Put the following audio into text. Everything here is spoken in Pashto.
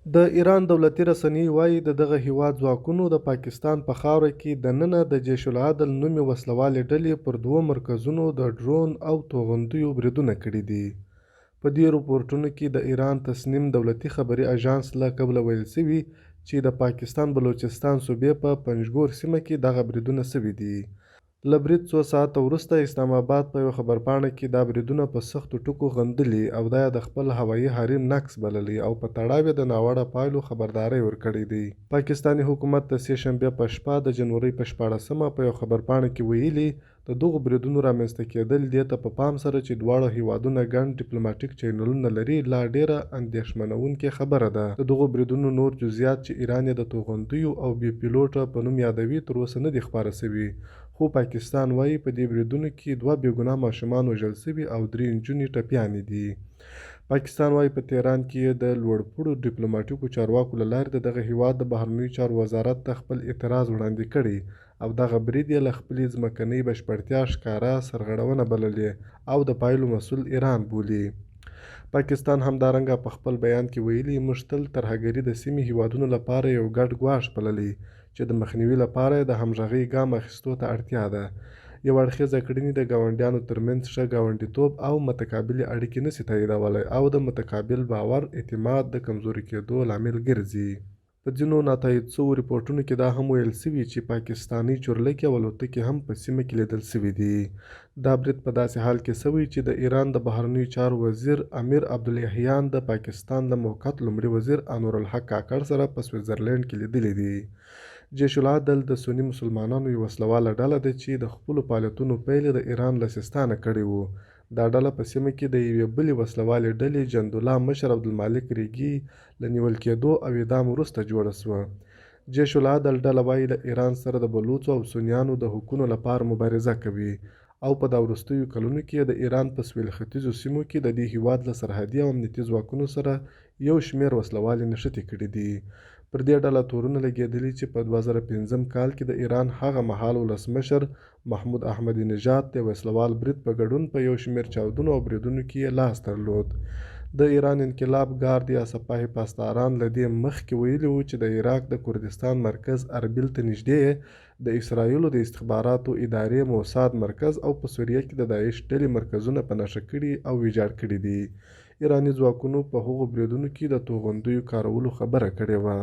د ایران دولتي رسنۍ وایي د دغه هیواد ځواکونو د پاکستان په خاوره کې دننه د جیش العدل نومې وسلوالې ډلې پر 2 مرکزونو د ډرون او توغندیو بریدونه کړي دي. په دې رپورټونو کې د ایران تصنیم دولتي خبري اژانس له قبله ویل شوي چې د پاکستان بلوچستان صوبې په پنجګور سیمه کې دغه بریدونه شوي دي. له برید څو ساعته وروسته اسلام آباد په یوه خبرپاڼه کې دا بریدونه په سختو ټکو غندلي او دا یې د خپل هوایي حریم نقص بللی او په تړاو یې د ناوړه پایلو خبرداری ورکړی دی. پاکستاني حکومت د سې شنبې په شپه د جنوري په 14مه په یوه خبرپاڼه کې ویلي د دغو بریدونو رامنځته کېدل دې ته په پام سره چې دواړه هیوادونه ګڼ ډیپلوماټیک چینلونه لري لا ډیره اندېښمنونکې خبره ده. د دغو بریدونو نور جزئیات چې ایران یې د توغندیو او بې پیلوټه په نوم یادوي تر اوسه نه دي خپاره شوي، خو پاکستان وایي په دې بریدونو کې 2 بېګناه ماشومان وژل شوي او 3 نجونې ټپیانې دي. پاکستان وایي په تهران کې یې د لوړپوړو ډیپلوماټیکو چارواکو له لارې د دغه هیواد د بهرنیو چارو وزارت ته خپل اعتراض وړاندې کړی او دغه برید یې له خپلې ځمکنۍ بشپړتیا ښکاره سرغړونه بللې او د پایلو مسؤل ایران بولي. پاکستان همدارنګه په خپل بیان کې ویلي موږ تل ترهګري د سیمې هیوادونو لپاره یو ګډ ګواښ بللی چې د مخنیوي لپاره یې د همغږۍ ګام اخیستو ته اړتیا ده. یو اړخیزه کړنې د ګاونډیانو ترمنځ ښه ګاونډیتوب او متقابلې اړیکې نشي تاییدولی او د متقابل باور اعتماد د کمزوري کېدو لامل ګرځي. په ځینو ناتایید شوو ریپورټونو کې دا هم ویل شوي چې پاکستاني چورلکې او الوتکې هم په سیمه کې لیدل شوي دي. دا برید په داسې حال کې شوی چې د ایران د بهرنیو چارو وزیر امیر عبداللهیان د پاکستان د موقت لومړي وزیر انورالحق کاکړ سره په سویټزرلینډ کې لیدلي دي. جیش العدل د سني مسلمانانو یوه وسلواله ډله ده چې د خپلو فعالیتونو پیل د ایران له سیستانه کړی و. دا ډله په سیمه کې د یوې بلې وسلوالې ډلې جندالله مشر عبدالمالک ریګي له نیول کېدو او اعدام وروسته جوړه شوه. جیش العدل ډله وایي له ایران سره د بلوڅو او سنیانو د حقونو لپاره مبارزه کوي او په دا وروستیو کلونو کې د ایران په سویل ختیځو سیمو کې د دې هیواد له سرحدي او امنیتي ځواکونو سره یو شمېر وسلوالې نښتې کړي دي. پر دې ډله تورونه لګېدلي چې په 2005 کال کې د ایران هغه مهال ولسمشر محمود احمدي نژاد د وسلوال برید په ګډون په یو شمېر چاودنو او بریدونو کې یې لاس درلود. د ایران انقلاب ګارد یا سپاه پاسداران له دې مخکې ویلي وو چې د عراق د کردستان مرکز اربیل ته نږدې د اسرائیلو د استخباراتو ادارې موساد مرکز او په سوریه کې د داعش ډلې مرکزونه په نښه کړي او ویجاړ کړي دي. ایراني ځواکونو په هغو بریدونو کې د توغندیو کارولو خبره کړې وه.